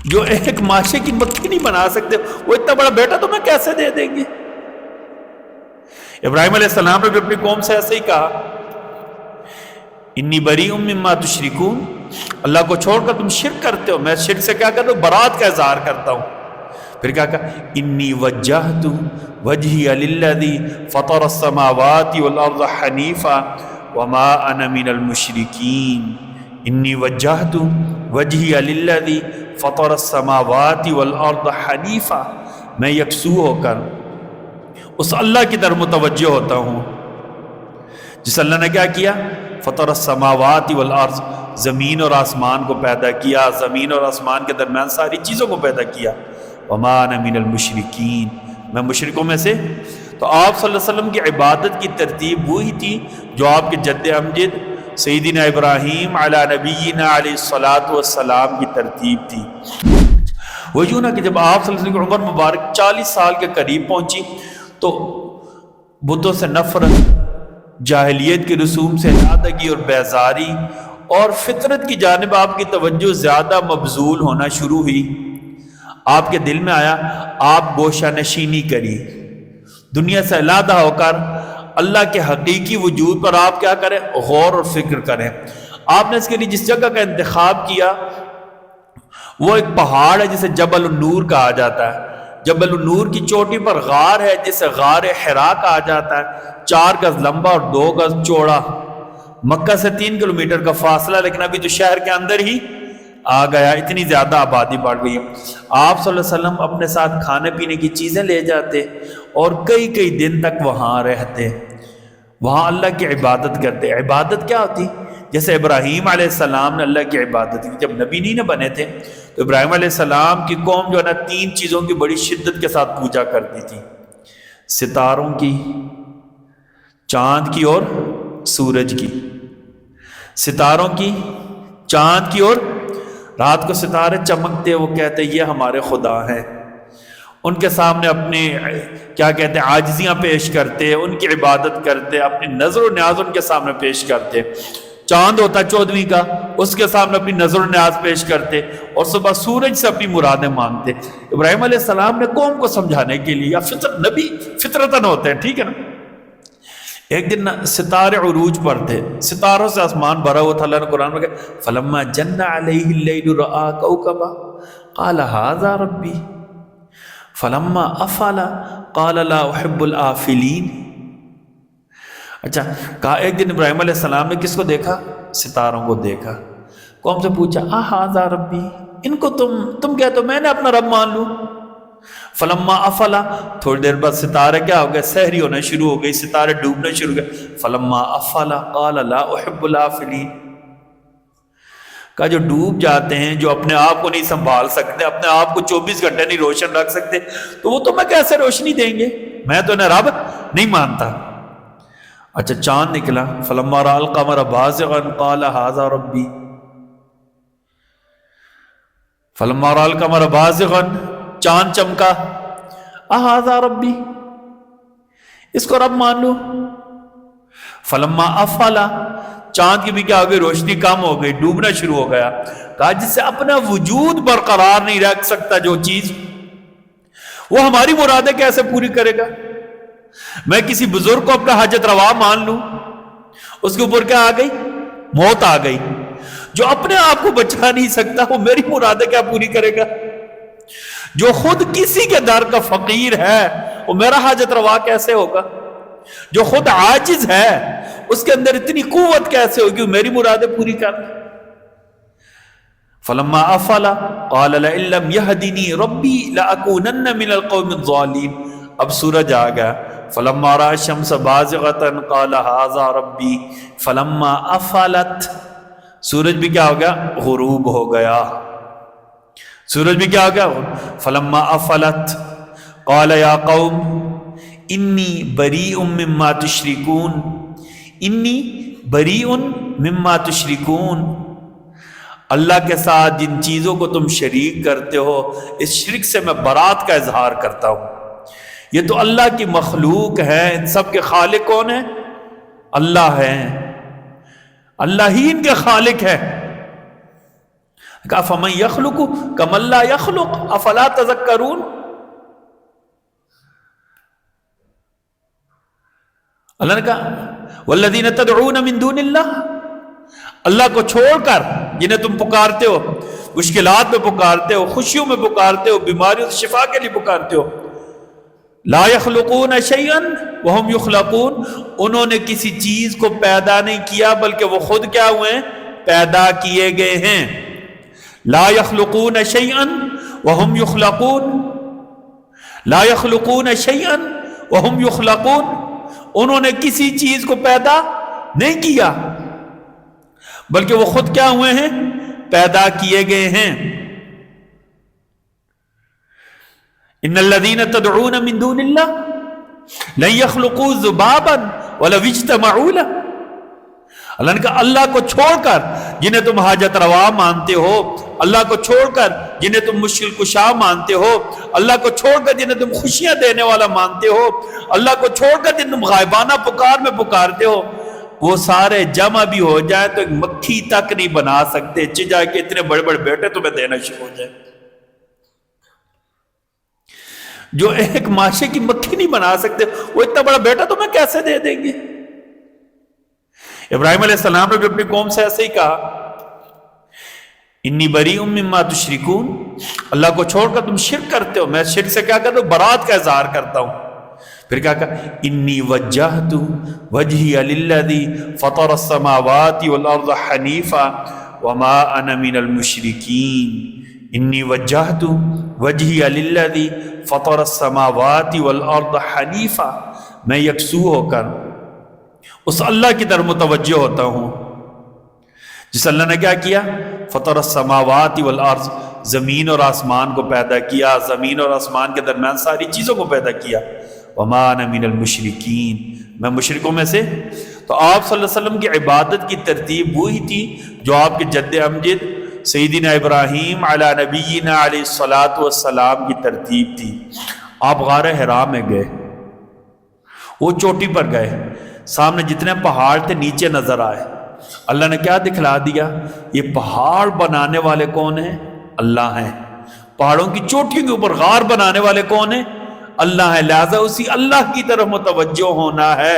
جو ایک ماشے کی مکھی نہیں بنا سکتے، وہ اتنا بڑا بیٹا تمہیں کیسے دے دیں گے؟ ابراہیم علیہ السلام نے بھی اپنی قوم سے ایسے ہی کہا، انی بریء مما تشرکون، اللہ کو چھوڑ کر تم شرک کرتے ہو، میں شرک سے کیا کرتا ہوں؟ برات کا اظہار کرتا ہوں۔ پھر کیا کہا؟ انی وجہت وجہی للذی فطر السماوات والارض حنیفا وما انا من المشرکین، انی وجہت وجہی للذی فطر السماوات والارض حنیفا، میں یکسو ہو کر اس اللہ کی طرف متوجہ ہوتا ہوں جس اللہ نے کیا کیا؟ فطر السماوات والارض، زمین اور آسمان کو پیدا کیا، زمین اور آسمان کے درمیان ساری چیزوں کو پیدا کیا، وما انا من المشرکین، میں مشرکوں میں سے۔ تو آپ صلی اللہ علیہ وسلم کی عبادت کی ترتیب وہی تھی جو آپ کے جد امجد سیدنا ابراہیم علی نبینا علیہ الصلاۃ والسلام کی ترتیب تھی۔ وہ یوں نا کہ جب آپ صلی اللہ علیہ وسلم کی عمر مبارک 40 سال کے قریب پہنچی تو بتوں سے نفرت، جاہلیت کے رسوم سے علادگی اور بیزاری اور فطرت کی جانب آپ کی توجہ زیادہ مبذول ہونا شروع ہوئی۔ آپ کے دل میں آیا آپ گوشہ نشینی کری، دنیا سے علیحدہ ہو کر اللہ کے حقیقی وجود پر آپ کیا کریں؟ غور اور فکر کریں۔ آپ نے اس کے لیے جس جگہ کا انتخاب کیا وہ ایک پہاڑ ہے جسے جبل النور کہا جاتا ہے۔ جبل النور کی چوٹی پر غار ہے جسے غار حرا کہا جاتا ہے، 4 گز لمبا اور 2 گز چوڑا، مکہ سے 3 کلومیٹر کا فاصلہ، لیکن ابھی تو شہر کے اندر ہی آ گیا، اتنی زیادہ آبادی بڑھ گئی ہے۔ آپ صلی اللہ علیہ وسلم اپنے ساتھ کھانے پینے کی چیزیں لے جاتے اور کئی کئی دن تک وہاں رہتے، وہاں اللہ کی عبادت کرتے۔ عبادت کیا ہوتی؟ جیسے ابراہیم علیہ السلام نے اللہ کی عبادت کی، جب نبی نہیں بنے تھے تو ابراہیم علیہ السلام کی قوم جو ہے نا 3 چیزوں کی بڑی شدت کے ساتھ پوجا کرتی تھی، ستاروں کی، چاند کی اور سورج کی۔ ستاروں کی، چاند کی، اور رات کو ستارے چمکتے، وہ کہتے یہ ہمارے خدا ہیں، ان کے سامنے اپنے کیا کہتے ہیں عاجزیاں پیش کرتے، ان کی عبادت کرتے، اپنی نظر و نیاز ان کے سامنے پیش کرتے۔ چاند ہوتا 14ویں کا، اس کے سامنے اپنی نظر و نیاز پیش کرتے، اور صبح سورج سے اپنی مرادیں مانگتے۔ ابراہیم علیہ السلام نے قوم کو سمجھانے کے لیے، یا نبی فطرتاً ہوتے ہیں، ٹھیک ہے نا، ایک دن ستارے عروج پر تھے، ستاروں سے آسمان بھرا ہوا تھا۔ اللہ نے قرآن میں کہا فلما جن علیہ اللیل رآ کوکبا قال ھذا ربی فلما افل قال لا احب الآفلین۔ اچھا کہا ایک دن ابراہیم علیہ السلام نے کس کو دیکھا؟ ستاروں کو دیکھا۔ قوم سے پوچھا ھذا ربی، ان کو تم کہتے ہو میں نے اپنا رب مان لوں؟ فلما افلا، تھوڑی دیر بعد ستارے کیا ہو گئے؟ سحری ہونا شروع ہو گئی، ستارے ڈوبنا شروع ہو گئے۔ فلما افلا قال لا احب الآفلین، کہا جو ڈوب جاتے ہیں، جو اپنے آپ کو نہیں سنبھال سکتے، اپنے آپ کو 24 گھنٹے نہیں روشن رکھ سکتے، تو وہ تمہیں کیسے روشنی دیں گے؟ میں تو انہیں رب نہیں مانتا۔ اچھا چاند نکلا، فلما رأى القمر بازغا قال ھذا ربی، فلما رأى القمر بازغا، چاند چمکا، ھذا ربی، اس کو رب مان لو۔ فلما افلا، چاند کی بھی کیا ہو گئی؟ روشنی کم ہو گئی، ڈوبنا شروع ہو گیا۔ کہا جس سے اپنا وجود برقرار نہیں رکھ سکتا جو چیز، وہ ہماری مرادیں کیسے پوری کرے گا؟ میں کسی بزرگ کو اپنا حاجت روا مان لوں، اس کے اوپر کیا آ گئی؟ موت آ گئی۔ جو اپنے آپ کو بچا نہیں سکتا وہ میری مرادیں کیا پوری کرے گا؟ جو خود کسی کے در کا فقیر ہے وہ میرا حاجت روا کیسے ہوگا؟ جو خود عاجز ہے اس کے اندر اتنی قوت کیسے ہوگی وہ میری مرادیں پوری کر؟ فلما افلا قال لئن لم يهدني ربي لأكونن من القوم الضالين، اب سورج آ گیا۔ فلما رأى الشمس بازغة قال ھذا ربي فلما افلت، سورج بھی کیا ہو گیا؟ غروب ہو گیا۔ سورج بھی کیا ہو گیا؟ فلما افلت قال یا قوم انی بریء مما تشرکون، انی بریء مما تشرکون، اللہ کے ساتھ جن چیزوں کو تم شریک کرتے ہو اس شرک سے میں برات کا اظہار کرتا ہوں۔ یہ تو اللہ کی مخلوق ہے، ان سب کے خالق کون ہے؟ اللہ ہے، اللہ ہی ان کے خالق ہے۔ کہا فمن یخلق کمن لا یخلق افلا تذکرون. اللہ نے کہا والذین تدعون من دون اللہ، اللہ کو چھوڑ کر جنہیں تم پکارتے ہو، مشکلات میں پکارتے ہو، خوشیوں میں پکارتے ہو، بیماریوں سے شفا کے لیے پکارتے ہو، لا یخلقون شیئا وہم یخلقون، انہوں نے کسی چیز کو پیدا نہیں کیا بلکہ وہ خود کیا ہوئے ہیں؟ پیدا کیے گئے ہیں. لا یخلقون شیئا وہم یخلقون، لا یخلقون شیئا وہم یخلقون، انہوں نے کسی چیز کو پیدا نہیں کیا بلکہ وہ خود کیا ہوئے ہیں؟ پیدا کیے گئے ہیں. ان الذین تدعون من دون اللہ لن یخلقوا ذبابا ولو اجتمعوا له. اللہ نے کہا اللہ کو چھوڑ کر جنہیں تم حاجت روا مانتے ہو، اللہ کو چھوڑ کر جنہیں تم مشکل کشا مانتے ہو، اللہ کو چھوڑ کر جنہیں تم خوشیاں دینے والا مانتے ہو، اللہ کو چھوڑ کر جنہیں تم غائبانہ پکار میں پکارتے ہو، وہ سارے جمع بھی ہو جائیں تو ایک مکھی تک نہیں بنا سکتے، چاہے کہ اتنے بڑے بڑے بیٹے تمہیں دینا شروع ہو جائے. جو ایک ماشے کی مکھی نہیں بنا سکتے وہ اتنا بڑا بیٹا تمہیں کیسے دے دیں گے؟ ابراہیم علیہ السلام نے بھی اپنی قوم سے ایسے ہی کہا انی بریء مما تشرکون، اللہ کو چھوڑ کر تم شرک کرتے ہو، میں شرک سے کیا کرتا ہوں؟ برات کا اظہار کرتا ہوں. پھر کیا کہا انی وجہت وجہی للذی فطر السماوات والارض حنیفا وما انا من المشرکین. انی وجہت وجہی للذی فطر السماوات والارض حنیفا، میں یکسو ہو کر اس اللہ کی طرف متوجہ ہوتا ہوں جس اللہ نے کیا کیا؟ فطر السماوات والارض، زمین اور آسمان کو پیدا کیا، زمین اور آسمان کے درمیان ساری چیزوں کو پیدا کیا. وما انا من المشرکین، میں مشرکوں میں سے. تو آپ صلی اللہ علیہ وسلم کی عبادت کی ترتیب وہی تھی جو آپ کے جد امجد سیدنا ابراہیم علی نبینا علیہ الصلاۃ والسلام کی ترتیب تھی. آپ غار حرا میں گئے، وہ چوٹی پر گئے، سامنے جتنے پہاڑ تھے نیچے نظر آئے. اللہ نے کیا دکھلا دیا؟ یہ پہاڑ بنانے والے کون ہیں؟ اللہ ہیں. پہاڑوں کی چوٹیوں کے اوپر غار بنانے والے کون ہیں؟ اللہ ہے. لہذا اسی اللہ کی طرف متوجہ ہونا ہے.